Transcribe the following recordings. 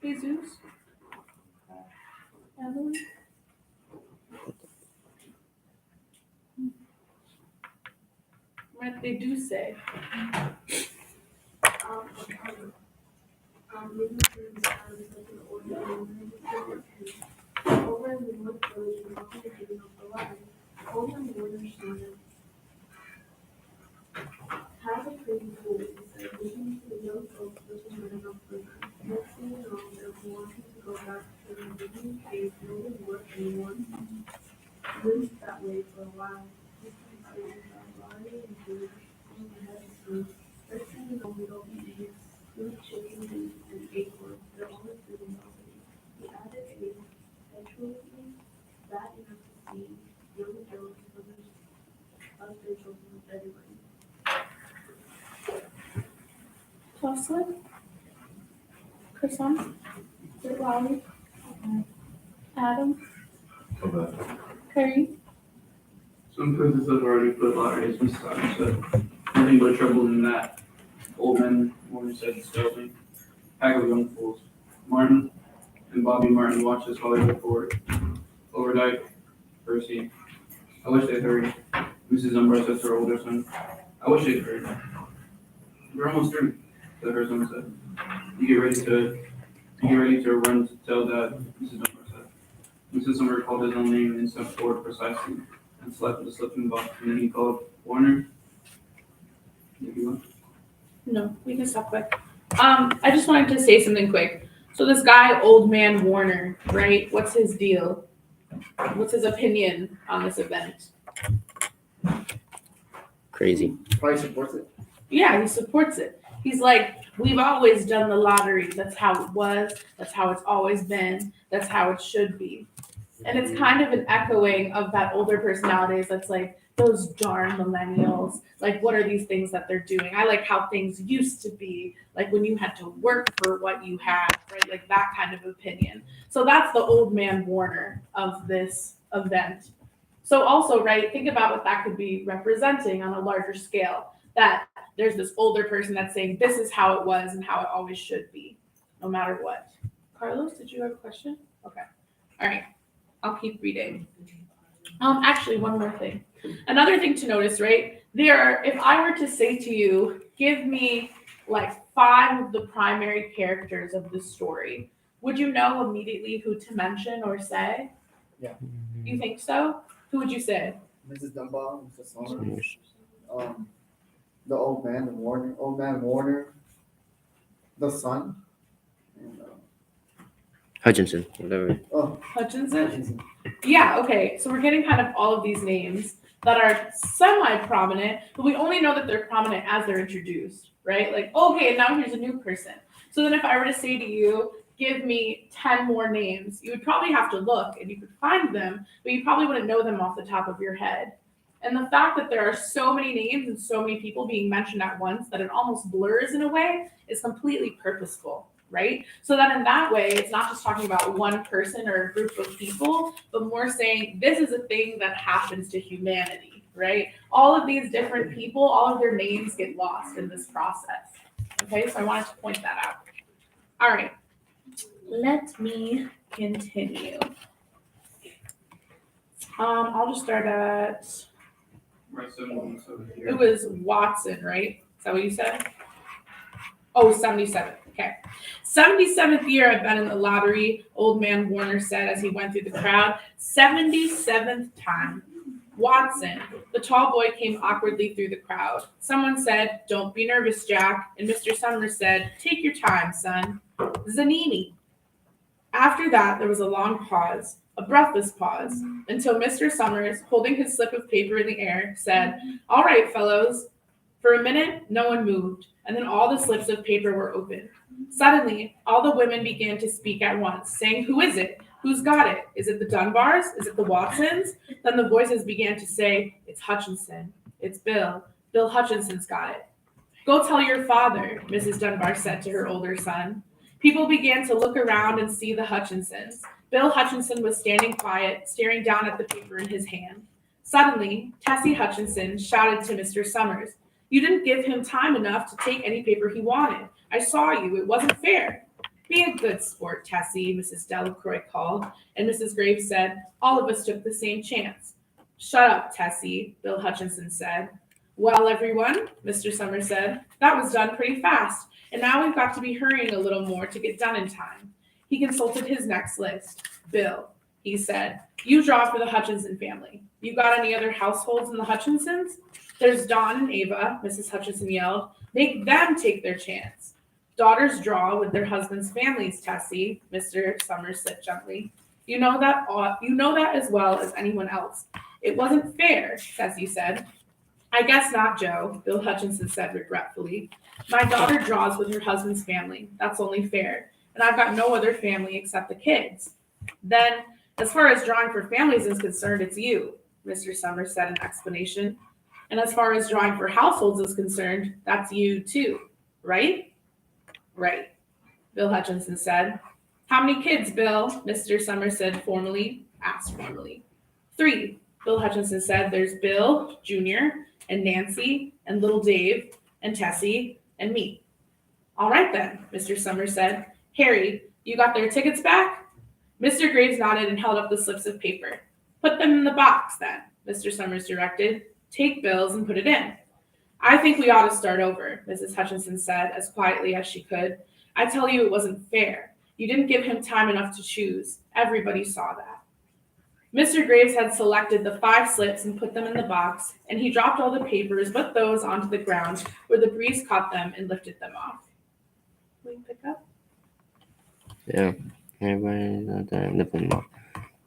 Jesus? Evelyn? What they do say. Maybe things like an old man over in the North Village and walking the giving of the line. Old man Warner started has a crazy cool instead of listening to the young folks looking at enough for them. Next thing you know, they're wanting to go back to their living cave, no one work anyone lived that way for a while. This is saying that Larry and George on the head of food. Next thing you know, we don't eat eggs, food, chicken, and acorns. They're all including already. The added egg, eventually, that enough to see young Joe and others of their children with everybody. Jocelyn? Chrison? Lolly? Adam? Curry? Some places have already put lotteries and stuff, so nothing but trouble in that. Old man, Warner said, stealthy. Pack of young fools. Martin and Bobby Martin watched us while they looked forward. Overdyke, Percy. I wish they'd hurry. Mrs. Dunbar said to her older son. I wish they'd hurry. We're almost through, her son said. You get ready to run to tell Dad, Mrs. Dunbar said. Mrs. Summer called his own name and stepped forward precisely and slapped the slipping box, and then he called, Warner? If you want. No, we can stop quick. I just wanted to say something quick. So this guy, Old Man Warner, right? What's his deal? What's his opinion on this event? Crazy. Probably supports it. Yeah, he supports it. He's like, we've always done the lottery. That's how it was. That's how it's always been. That's how it should be. And it's kind of an echoing of that older person nowadays that's like, those darn millennials. Like, what are these things that they're doing? I like how things used to be, like when you had to work for what you had, right? Like that kind of opinion. So that's the Old Man Warner of this event. So also, right, think about what that could be representing on a larger scale. That there's this older person that's saying this is how it was and how it always should be, no matter what. Carlos, did you have a question? Okay. All right. I'll keep reading. Actually, one more thing. Another thing to notice, right? If I were to say to you, give me like 5 of the primary characters of the story, would you know immediately who to mention or say? Yeah. You think so? Who would you say? Mrs. Dunbar, Mr. Summers, the old man Warner, the son, and Hutchinson, whatever. Hutchinson? Yeah, okay. So we're getting kind of all of these names that are semi-prominent, but we only know that they're prominent as they're introduced, right? Like, okay, and now here's a new person. So then if I were to say to you, give me 10 more names, you would probably have to look and you could find them, but you probably wouldn't know them off the top of your head. And the fact that there are so many names and so many people being mentioned at once that it almost blurs in a way is completely purposeful, right? So that in that way, it's not just talking about one person or a group of people, but more saying this is a thing that happens to humanity, right? All of these different people, all of their names get lost in this process. Okay, so I wanted to point that out. All right, let me continue. I'll just start at, Right, 7 here. it was Watson, right? Is that what you said? Oh, 77th. Okay. 77th year I've been in the lottery, Old Man Warner said as he went through the crowd. 77th time. Watson, the tall boy, came awkwardly through the crowd. Someone said, "Don't be nervous, Jack." And Mr. Summers said, "Take your time, son." Zanini. After that, there was a long pause, a breathless pause, until Mr. Summers, holding his slip of paper in the air, said, "All right, fellows." For a minute, no one moved, and then all the slips of paper were opened. Suddenly, all the women began to speak at once, saying, "Who is it? Who's got it? Is it the Dunbars? Is it the Watsons?" Then the voices began to say, "It's Hutchinson. It's Bill. Bill Hutchinson's got it." "Go tell your father," Mrs. Dunbar said to her older son. People began to look around and see the Hutchinsons. Bill Hutchinson was standing quiet, staring down at the paper in his hand. Suddenly, Tessie Hutchinson shouted to Mr. Summers, "You didn't give him time enough to take any paper he wanted. I saw you. It wasn't fair." Be a good sport, Tessie, Mrs. Delacroix called, and Mrs. Graves said, all of us took the same chance. Shut up, Tessie, Bill Hutchinson said. Well, everyone, Mr. Summers said, that was done pretty fast, and now we've got to be hurrying a little more to get done in time. He consulted his next list. Bill, he said, you draw for the Hutchinson family. You got any other households in the Hutchinsons? There's Don and Ava, Mrs. Hutchinson yelled. Make them take their chance. Daughters draw with their husbands' families, Tessie, Mr. Summers said gently. You know that as well as anyone else. It wasn't fair, Tessie said. I guess not, Joe, Bill Hutchinson said regretfully. My daughter draws with her husband's family. That's only fair. And I've got no other family except the kids. Then, as far as drawing for families is concerned, it's you, Mr. Summers said in explanation. And as far as drawing for households is concerned, that's you too, right? Right, Bill Hutchinson said. How many kids, Bill? Mr. Summers asked formally. 3, Bill Hutchinson said. There's Bill, Jr., and Nancy, and little Dave, and Tessie, and me. All right then, Mr. Summers said. Harry, you got their tickets back? Mr. Graves nodded and held up the slips of paper. Put them in the box then, Mr. Summers directed. Take Bill's and put it in. I think we ought to start over, Mrs. Hutchinson said as quietly as she could. I tell you it wasn't fair. You didn't give him time enough to choose. Everybody saw that. Mr. Graves had selected the 5 slips and put them in the box, and he dropped all the papers but those onto the ground where the breeze caught them and lifted them off. Will you pick up? Yeah. Everybody,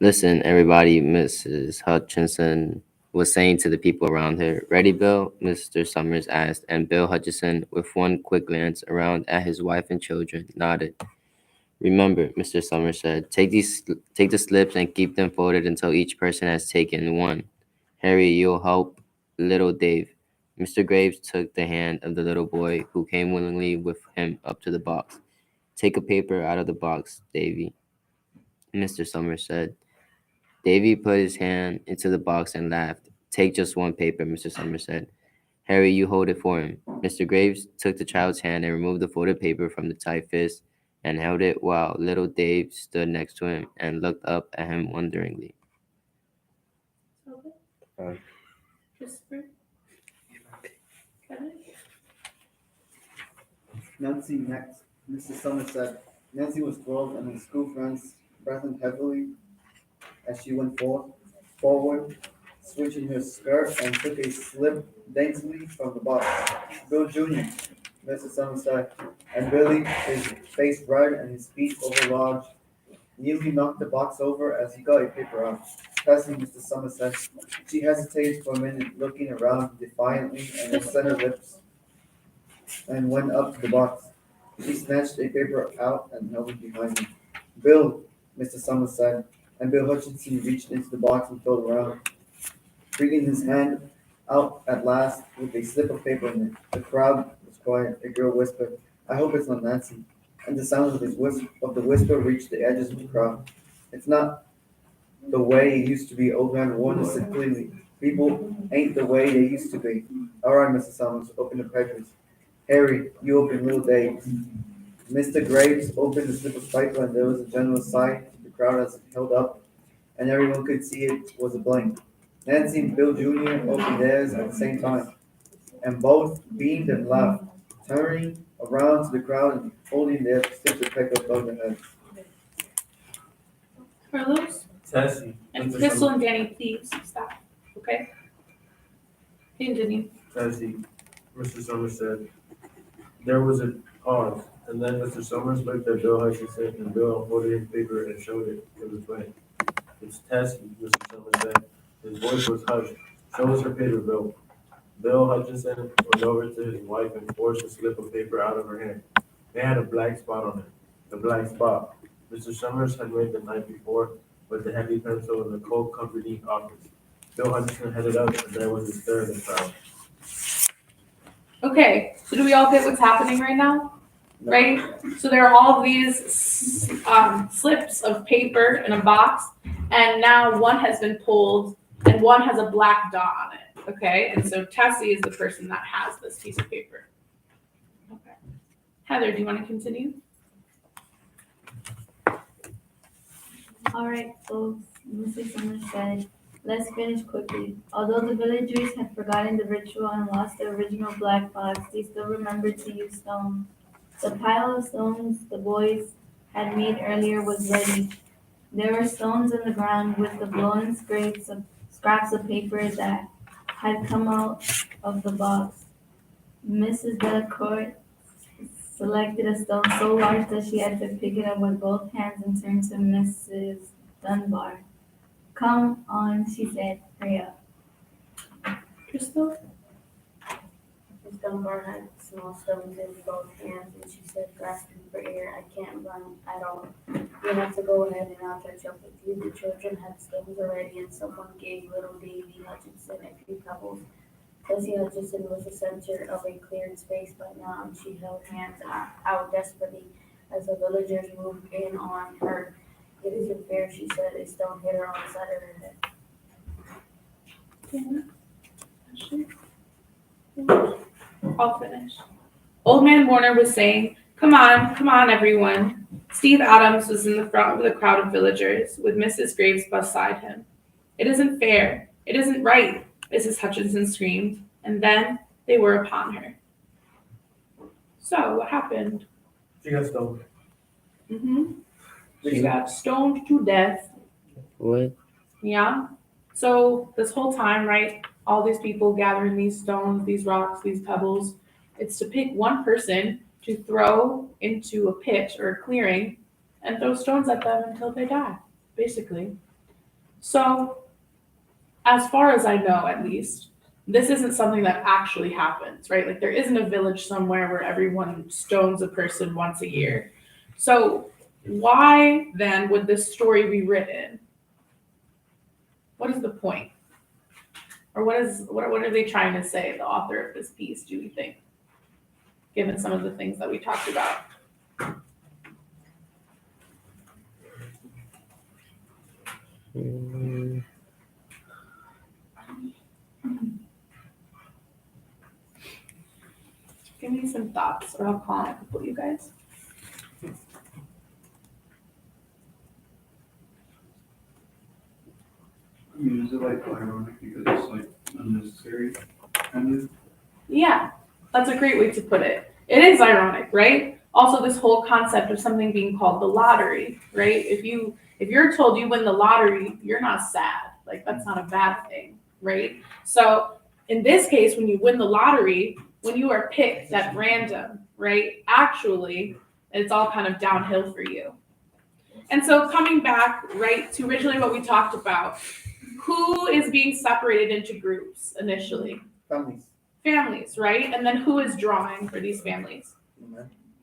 listen, everybody, Mrs. Hutchinson was saying to the people around her. Ready, Bill? Mr. Summers asked, and Bill Hutchinson, with one quick glance around at his wife and children, nodded. Remember, Mr. Summers said, take the slips and keep them folded until each person has taken one. Harry, you'll help little Dave. Mr. Graves took the hand of the little boy who came willingly with him up to the box. Take a paper out of the box, Davy, Mr. Summers said. Davy put his hand into the box and laughed. Take just one paper, Mr. Summers said. Harry, you hold it for him. Mr. Graves took the child's hand and removed the folded paper from the tight fist and held it while little Dave stood next to him and looked up at him wonderingly. Christopher? Kevin? Nancy next, Mrs. Summers said. Nancy was thrilled and her school friends breathed heavily as she went forward, switching her skirt and took a slip daintily from the box. Bill Jr., Mrs. Summers said, and Billy, his face red and his feet overlarge, nearly knocked the box over as he got a paper out. Tessie, Mr. Summers said. She hesitated for a minute, looking around defiantly, and then set her lips and went up to the box. She snatched a paper out and held it behind him. Bill, Mr. Summers said, and Bill Hutchinson reached into the box and filled around, bringing his hand out at last with a slip of paper in it. The crowd was quiet. A girl whispered, I hope it's not Nancy. And the sound of the whisper reached the edges of the crowd. It's not the way it used to be, old man Warner said clearly. People ain't the way they used to be. All right, Mr. Summers, open the papers. Harry, you open little Dave's. Mr. Graves opened the slip of paper and there was a general sigh to the crowd as it held up, and everyone could see it was a blank. Nancy and Bill Jr. opened theirs at the same time, and both beamed and laughed, turning around to the crowd and holding their slips of paper above their heads. Carlos? Tessie. And Crystal and Danny, please stop. Okay? Continue. Tessie, Mr. Summers said. There was a pause, and then Mr. Summers looked at Bill Hutchinson, and Bill unfolded his paper and showed it to the twin. It's Tessie, Mr. Summers said. His voice was hushed. Show us her paper, Bill. Bill Hutchinson went over to his wife and forced a slip of paper out of her hand. It had a black spot on it. The black spot. Mr. Summers had made the night before with the heavy pencil in the Coke Company office. Bill Hutchinson headed up, and there was a stir in the crowd. Okay, so do we all get what's happening right now? Right? So there are all of these slips of paper in a box, and now one has been pulled, and one has a black dot on it. Okay, and so Tessie is the person that has this piece of paper. Okay. Heather, do you want to continue? All right, folks, Mrs. Summers said, let's finish quickly. Although the villagers had forgotten the ritual and lost the original black box, they still remembered to use stones. The pile of stones the boys had made earlier was ready. There were stones in the ground with the blown scraps of paper that had come out of the box. Mrs. Delacourt selected a stone so large that she had to pick it up with both hands and turn to Mrs. Dunbar. Come on, she said, hurry up. Crystal? Miss Dunbar had small stones in both hands, and she said, grasping for air, I can't run at all. You have to go ahead and I'll catch up with you. The children had stones already, and someone gave little Davy Hutchinson a few pebbles. Bessie Hutchinson was the center of a cleared space by now, and she held hands out desperately as the villagers moved in on her. It isn't fair, she said. A stone hit her on the side of her head. I'll finish. Old Man Warner was saying, come on, everyone. Steve Adams was in the front of the crowd of villagers, with Mrs. Graves beside him. It isn't fair. It isn't right, Mrs. Hutchinson screamed, and then they were upon her. So, what happened? She got stoned. She got stoned to death. What? Yeah. So, this whole time, right, all these people gathering these stones, these rocks, these pebbles, it's to pick one person to throw into a pit or a clearing and throw stones at them until they die, basically. So, as far as I know, at least, this isn't something that actually happens, right? Like, there isn't a village somewhere where everyone stones a person once a year. So, why then would this story be written? What is the point? Or what are they trying to say, the author of this piece, do you think? Given some of the things that we talked about. Give me some thoughts, or I'll call on a couple of you guys. I mean, is it like ironic because it's like unnecessary, kind of? Yeah, that's a great way to put it. It is ironic, right? Also, this whole concept of something being called the lottery, right? If you're told you win the lottery, you're not sad. Like, that's not a bad thing, right? So in this case, when you win the lottery, when you are picked at random, right? Actually, it's all kind of downhill for you. And so coming back, right, to originally what we talked about, who is being separated into groups initially? Families, right? And then who is drawing for these families?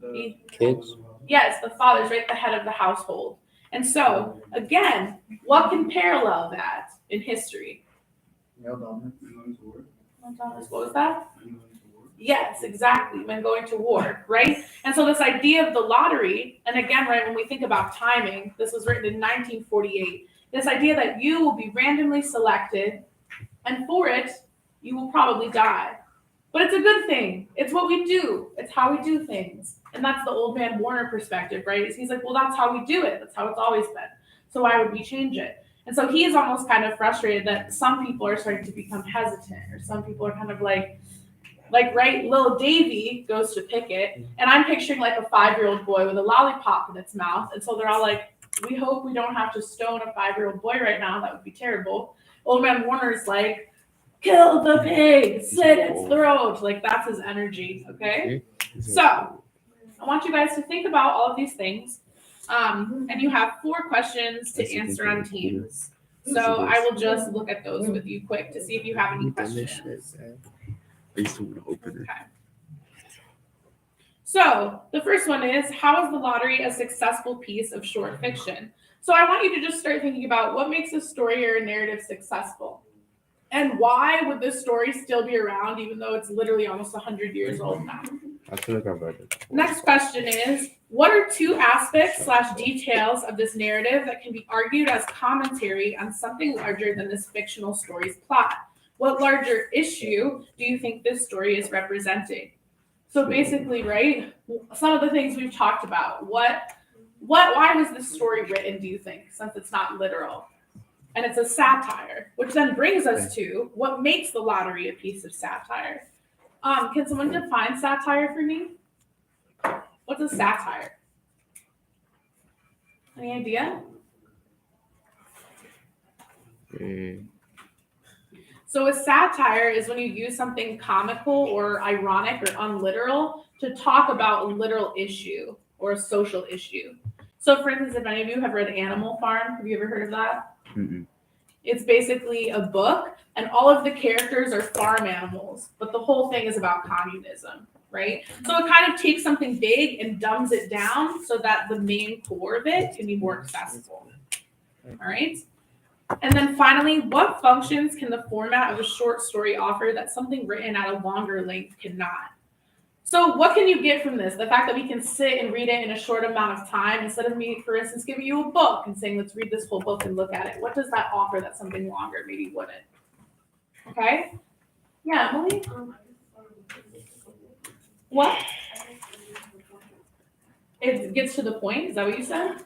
The Kids? Yes, the father's right, the head of the household. And so, again, what can parallel that in history? Male dominance. What was that? Yes, exactly, when going to war, right? And so this idea of the lottery, and again, right, when we think about timing, this was written in 1948, this idea that you will be randomly selected, and for it, you will probably die. But it's a good thing. It's what we do. It's how we do things. And that's the Old Man Warner perspective, right? He's like, well, that's how we do it. That's how it's always been. So why would we change it? And so he is almost kind of frustrated that some people are starting to become hesitant, or some people are kind of like, right, little Davy goes to pick it, and I'm picturing like a 5-year-old boy with a lollipop in its mouth. And so they're all like, we hope we don't have to stone a 5-year-old boy right now. That would be terrible. Old Man Warner's like, kill the pig, slit its throat. Like, that's his energy, okay? So, I want you guys to think about all of these things. And you have 4 questions to answer on teams. So, I will just look at those with you quick to see if you have any questions. Okay. So, the first one is, how is the lottery a successful piece of short fiction? So, I want you to just start thinking about what makes a story or a narrative successful. And why would this story still be around, even though it's literally almost 100 years old now? I feel like I've read it. Next question is, what are 2 aspects / details of this narrative that can be argued as commentary on something larger than this fictional story's plot? What larger issue do you think this story is representing? So basically, right, some of the things we've talked about, what Why was this story written, do you think, since it's not literal? And it's a satire, which then brings us to what makes the lottery a piece of satire. Can someone define satire for me? What's a satire? Any idea? So a satire is when you use something comical or ironic or unliteral to talk about a literal issue or a social issue. So for instance, if any of you have read Animal Farm, have you ever heard of that? Mm-mm. It's basically a book and all of the characters are farm animals, but the whole thing is about communism, right? So it kind of takes something big and dumbs it down so that the main core of it can be more accessible. All right? And then finally, what functions can the format of a short story offer that something written at a longer length cannot? So what can you get from this? The fact that we can sit and read it in a short amount of time instead of me, for instance, giving you a book and saying, let's read this whole book and look at it. What does that offer that something longer maybe wouldn't? Okay? Yeah, Emily? What? It gets to the point? Is that what you said?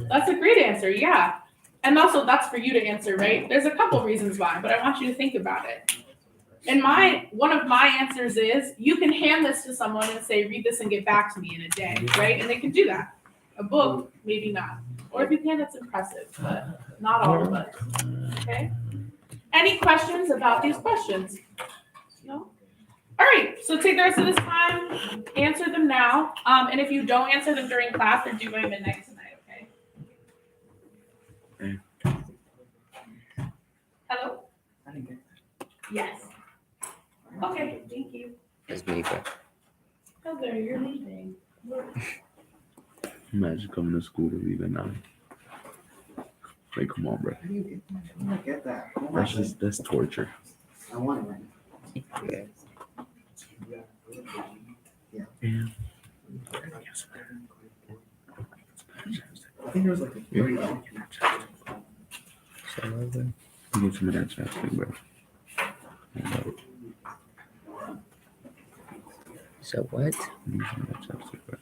That's a great answer, yeah. And also that's for you to answer, right? There's a couple reasons why, but I want you to think about it. And one of my answers is you can hand this to someone and say, read this and get back to me in a day, right? And they can do that. A book, maybe not. Or if you can, that's impressive, but not all of us. Okay? Any questions about these questions? No? All right, so take the rest of this time, answer them now. And if you don't answer them during class, they're due by midnight tonight, okay? Hello? I didn't get Yes. Okay, thank you. That's me, bro. Heather, you're leaving. Imagine coming to school to leave at 9. Like, come on, bro. I didn't get that. Oh, That's torture. I want it right now. Yeah. I think there was like a 30 You get some of that chapstick, bro. So what? You get some of that chapstick, bro.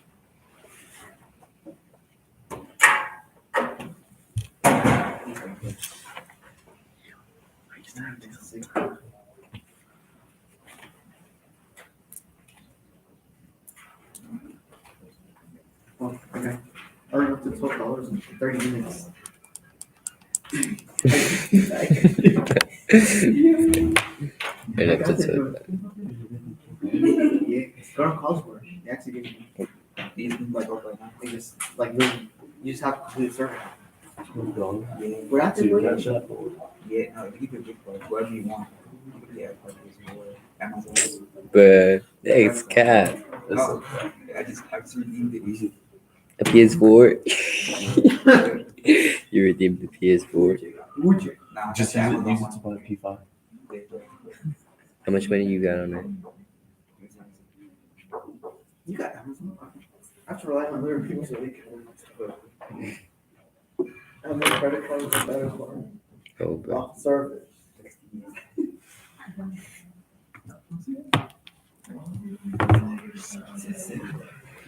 Oh, okay. I went up to $12 in 30 minutes. Right up to two. Yeah, Garden calls for it. They actually gave me these like over right now. They just like literally, you just have to complete a survey. We're at the Yeah, no, you could get like whatever you want. Yeah, like Amazon. Bruh, thanks, Cat. No, I just redeemed it. A PS4? You redeemed the PS4? Would you? Nah, Just that's use the it Amazon to buy a P5. How much money you got on it? You got Amazon. I have to rely on other people so they can. And their credit cards are better for Oh, bro. service.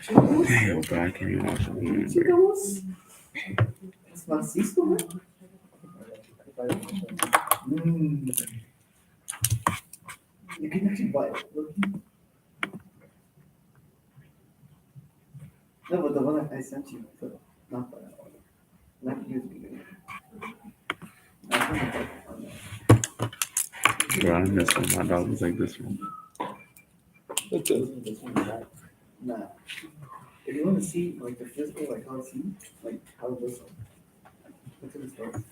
Damn, bro, I can't even watch it. It's Francisco, man. You can actually buy it. Look. No, but the one that I sent you, not that one. Not using it. Bro, I miss one. My dog was like this one. Nah. If you want to see like the physical, like how it's like how it looks like. Look at this dog.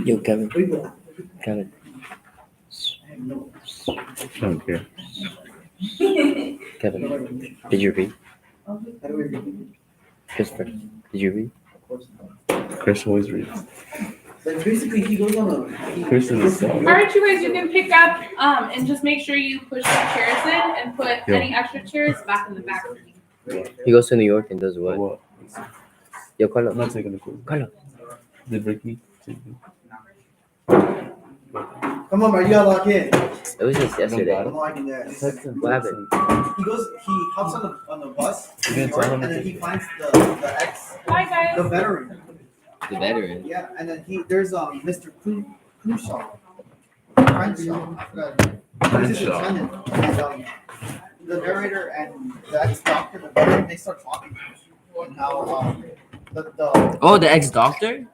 Yo, Kevin. Wait, but Kevin. I have no. I don't care. Kevin. Did you read? How do we read? Christopher, did you read? Of course not. Chris always reads. Like basically, he goes on a. Chris is All right, you guys, you can pick up and just make sure you push the chairs in and put any extra chairs back in the back for me. He goes to New York and does what? What? Yo, I'm Carlo. not taking the quiz. Carlo. Did Ricky? Come on, bro, you gotta lock in. It was just yesterday. I'm locking that. Text him. What happened? he hops on the bus, Yeah, tell him and then to- he finds the ex, Bye, guys. the veteran. The veteran. Yeah, and then there's Mr. Crenshaw. I forgot. He's his Crenshaw. lieutenant. And the narrator and the ex-doctor, the veteran, they start talking and how the Oh, the ex-doctor?